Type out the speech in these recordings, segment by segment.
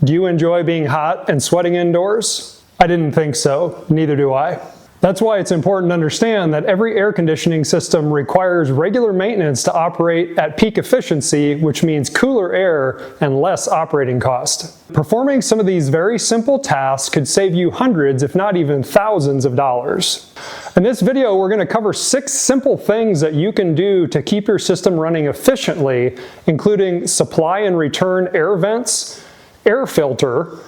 Do you enjoy being hot and sweating indoors? I didn't think so, neither do I. That's why it's important to understand that every air conditioning system requires regular maintenance to operate at peak efficiency, which means cooler air and less operating cost. Performing some of these very simple tasks could save you hundreds, if not even thousands of dollars. In this video, we're going to cover 6 simple things that you can do to keep your system running efficiently, including supply and return air vents, air filter,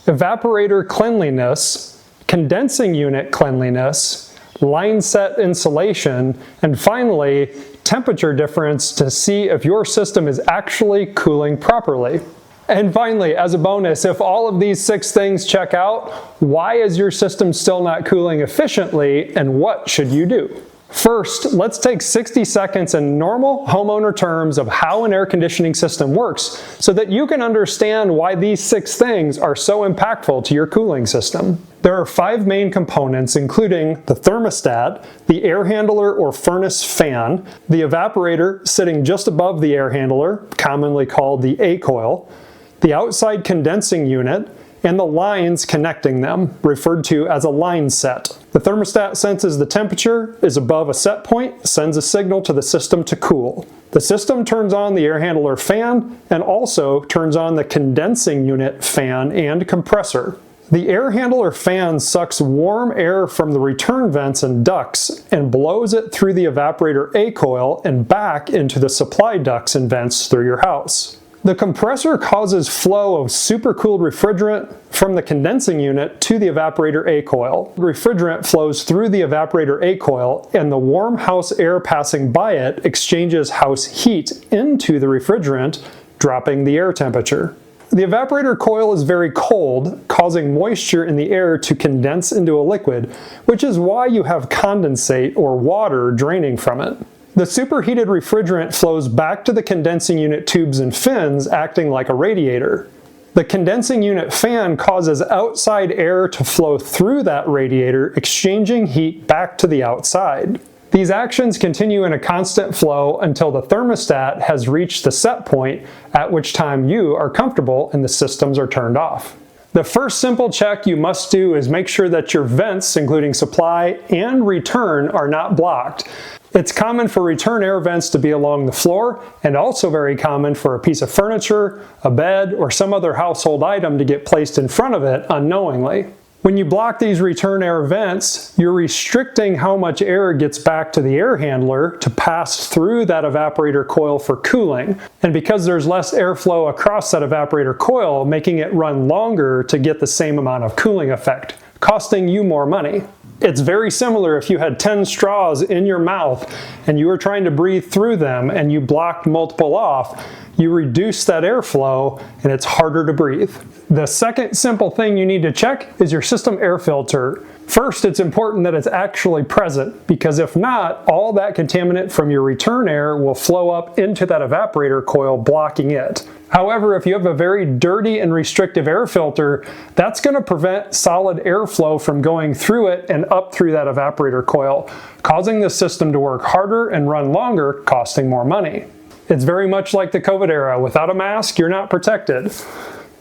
evaporator cleanliness, condensing unit cleanliness, line set insulation, and finally, temperature difference to see if your system is actually cooling properly. And finally, as a bonus, if all of these 6 things check out, why is your system still not cooling efficiently, and what should you do? First, let's take 60 seconds in normal homeowner terms of how an air conditioning system works so that you can understand why these 6 things are so impactful to your cooling system. There are 5 main components, including the thermostat, the air handler or furnace fan, the evaporator sitting just above the air handler, commonly called the A-coil, the outside condensing unit, and the lines connecting them, referred to as a line set. The thermostat senses the temperature is above a set point, sends a signal to the system to cool. The system turns on the air handler fan and also turns on the condensing unit fan and compressor. The air handler fan sucks warm air from the return vents and ducts and blows it through the evaporator A-coil and back into the supply ducts and vents through your house. The compressor causes flow of supercooled refrigerant from the condensing unit to the evaporator A-coil. Refrigerant flows through the evaporator A-coil, and the warm house air passing by it exchanges house heat into the refrigerant, dropping the air temperature. The evaporator coil is very cold, causing moisture in the air to condense into a liquid, which is why you have condensate or water draining from it. The superheated refrigerant flows back to the condensing unit tubes and fins, acting like a radiator. The condensing unit fan causes outside air to flow through that radiator, exchanging heat back to the outside. These actions continue in a constant flow until the thermostat has reached the set point, at which time you are comfortable and the systems are turned off. The first simple check you must do is make sure that your vents, including supply and return, are not blocked. It's common for return air vents to be along the floor, and also very common for a piece of furniture, a bed, or some other household item to get placed in front of it unknowingly. When you block these return air vents, you're restricting how much air gets back to the air handler to pass through that evaporator coil for cooling. And because there's less airflow across that evaporator coil, making it run longer to get the same amount of cooling effect, costing you more money. It's very similar if you had 10 straws in your mouth and you were trying to breathe through them and you blocked multiple off, you reduce that airflow and it's harder to breathe. The second simple thing you need to check is your system air filter. First, it's important that it's actually present, because if not, all that contaminant from your return air will flow up into that evaporator coil, blocking it. However, if you have a very dirty and restrictive air filter, that's going to prevent solid airflow from going through it and up through that evaporator coil, causing the system to work harder and run longer, costing more money. It's very much like the COVID era. Without a mask, you're not protected.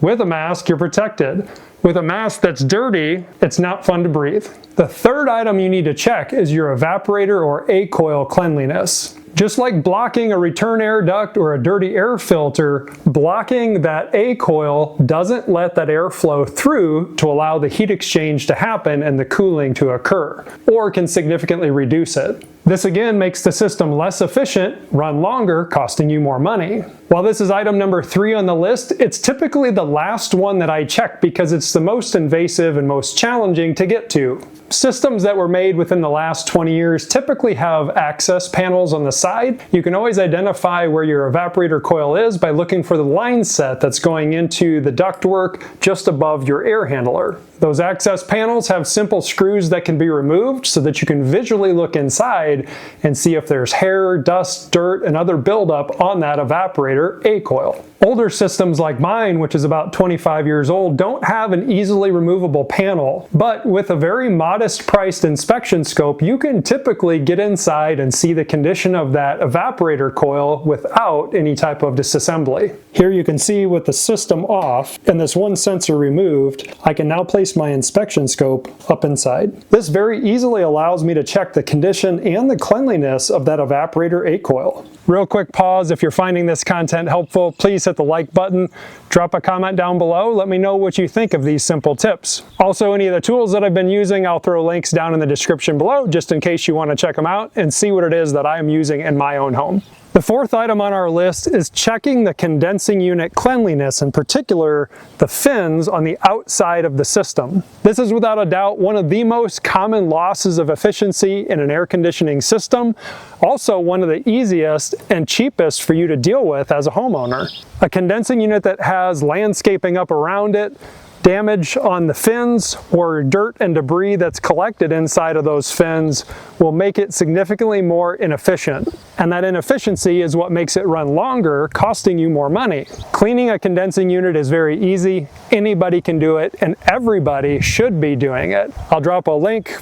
With a mask, you're protected. With a mask that's dirty, it's not fun to breathe. The third item you need to check is your evaporator or A-coil cleanliness. Just like blocking a return air duct or a dirty air filter, blocking that A-coil doesn't let that air flow through to allow the heat exchange to happen and the cooling to occur, or can significantly reduce it. This again makes the system less efficient, run longer, costing you more money. While this is item number 3 on the list, it's typically the last one that I check because it's the most invasive and most challenging to get to. Systems that were made within the last 20 years typically have access panels on the side. You can always identify where your evaporator coil is by looking for the line set that's going into the ductwork just above your air handler. Those access panels have simple screws that can be removed so that you can visually look inside and see if there's hair, dust, dirt, and other buildup on that evaporator A-coil. Older systems like mine, which is about 25 years old, don't have an easily removable panel, but with a very modest priced inspection scope, you can typically get inside and see the condition of that evaporator coil without any type of disassembly. Here you can see with the system off and this one sensor removed, I can now place my inspection scope up inside. This very easily allows me to check the condition and the cleanliness of that evaporator A-coil. Real quick pause, if you're finding this content helpful, please hit the like button, drop a comment down below, let me know what you think of these simple tips. Also, any of the tools that I've been using, I'll throw links down in the description below just in case you want to check them out and see what it is that I am using in my own home. The fourth item on our list is checking the condensing unit cleanliness, in particular the fins on the outside of the system. This is without a doubt one of the most common losses of efficiency in an air conditioning system, also one of the easiest and cheapest for you to deal with as a homeowner. A condensing unit that has landscaping up around it, damage on the fins, or dirt and debris that's collected inside of those fins will make it significantly more inefficient. And that inefficiency is what makes it run longer, costing you more money. Cleaning a condensing unit is very easy. Anybody can do it, and everybody should be doing it. I'll drop a link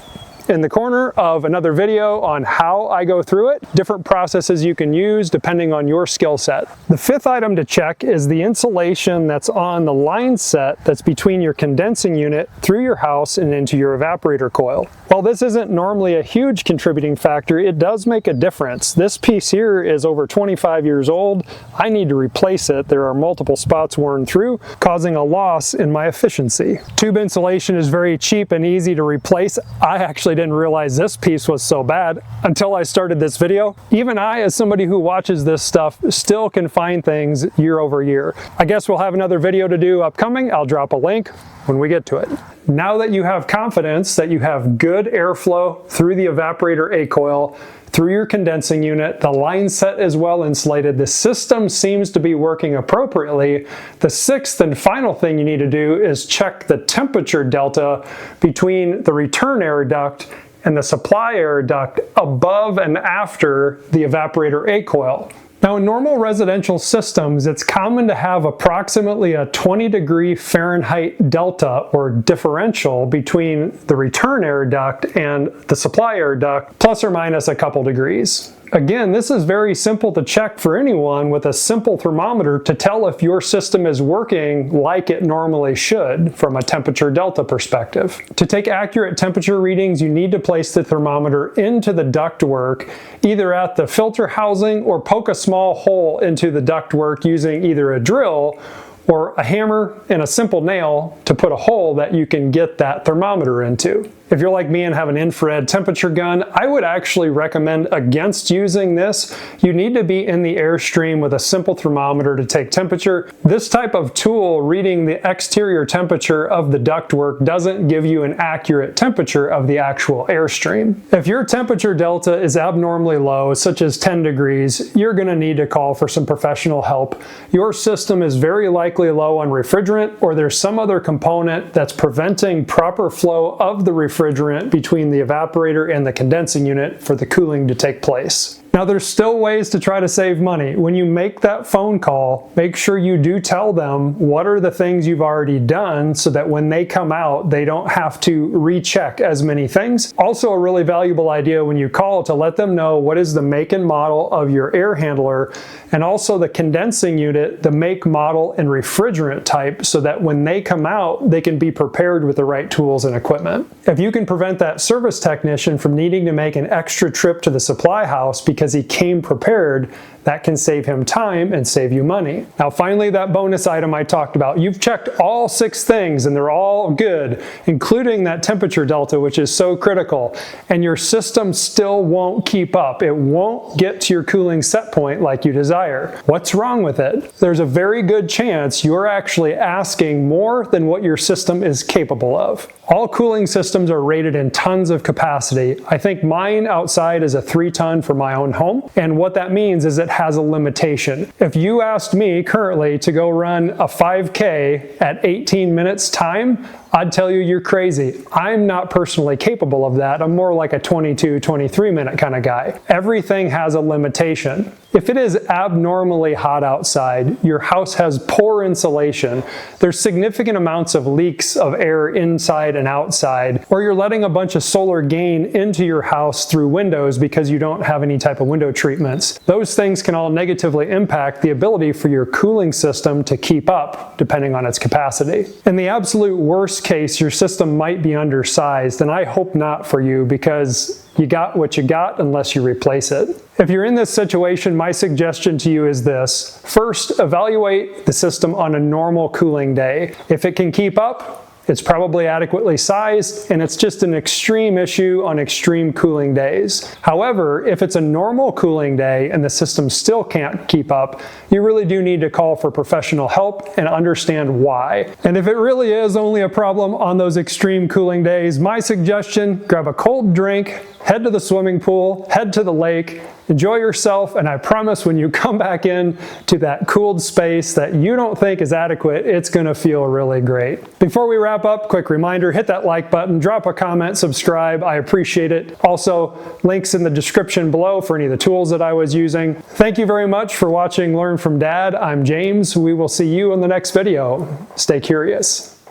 in the corner of another video on how I go through it, different processes you can use depending on your skill set. The fifth item to check is the insulation that's on the line set that's between your condensing unit through your house and into your evaporator coil. While this isn't normally a huge contributing factor, it does make a difference. This piece here is over 25 years old. I need to replace it. There are multiple spots worn through, causing a loss in my efficiency. Tube insulation is very cheap and easy to replace. I actually didn't realize this piece was so bad until I started this video. Even I, as somebody who watches this stuff, still can find things year over year. I guess we'll have another video to do upcoming. I'll drop a link when we get to it. Now that you have confidence that you have good airflow through the evaporator A-coil, through your condensing unit, the line set is well insulated, the system seems to be working appropriately, the sixth and final thing you need to do is check the temperature delta between the return air duct and the supply air duct above and after the evaporator A-coil. Now, in normal residential systems, it's common to have approximately a 20-degree Fahrenheit delta or differential between the return air duct and the supply air duct, plus or minus a couple degrees. Again, this is very simple to check for anyone with a simple thermometer to tell if your system is working like it normally should from a temperature delta perspective. To take accurate temperature readings, you need to place the thermometer into the ductwork, either at the filter housing or poke a small hole into the ductwork using either a drill or a hammer and a simple nail to put a hole that you can get that thermometer into. If you're like me and have an infrared temperature gun, I would actually recommend against using this. You need to be in the airstream with a simple thermometer to take temperature. This type of tool reading the exterior temperature of the ductwork doesn't give you an accurate temperature of the actual airstream. If your temperature delta is abnormally low, such as 10 degrees, you're going to need to call for some professional help. Your system is very likely low on refrigerant, or there's some other component that's preventing proper flow of the refrigerant between the evaporator and the condensing unit for the cooling to take place. Now, there's still ways to try to save money. When you make that phone call, make sure you do tell them what are the things you've already done so that when they come out, they don't have to recheck as many things. Also, a really valuable idea when you call to let them know what is the make and model of your air handler, and also the condensing unit, the make, model, and refrigerant type, so that when they come out, they can be prepared with the right tools and equipment. If you can prevent that service technician from needing to make an extra trip to the supply house because he came prepared, that can save him time and save you money. Now, finally, that bonus item I talked about. You've checked all 6 things and they're all good, including that temperature delta, which is so critical, and your system still won't keep up. It won't get to your cooling set point like you desire. What's wrong with it? There's a very good chance you're actually asking more than what your system is capable of. All cooling systems are rated in tons of capacity. I think mine outside is a 3-ton for my own home, and what that means is it has a limitation. If you asked me currently to go run a 5K at 18 minutes time, I'd tell you you're crazy. I'm not personally capable of that. I'm more like a 22, 23 minute kind of guy. Everything has a limitation. If it is abnormally hot outside, your house has poor insulation, there's significant amounts of leaks of air inside and outside, or you're letting a bunch of solar gain into your house through windows because you don't have any type of window treatments. Those things can all negatively impact the ability for your cooling system to keep up, depending on its capacity. In the absolute worst case, your system might be undersized, and I hope not for you, because you got what you got unless you replace it. If you're in this situation, my suggestion to you is this. First, evaluate the system on a normal cooling day. If it can keep up, it's probably adequately sized, and it's just an extreme issue on extreme cooling days. However, if it's a normal cooling day and the system still can't keep up, you really do need to call for professional help and understand why. And if it really is only a problem on those extreme cooling days, my suggestion, grab a cold drink, head to the swimming pool, head to the lake, enjoy yourself, and I promise when you come back in to that cooled space that you don't think is adequate, it's gonna feel really great. Before we wrap up, quick reminder, hit that like button, drop a comment, subscribe, I appreciate it. Also, links in the description below for any of the tools that I was using. Thank you very much for watching Learn from Dad. I'm James. We will see you in the next video. Stay curious.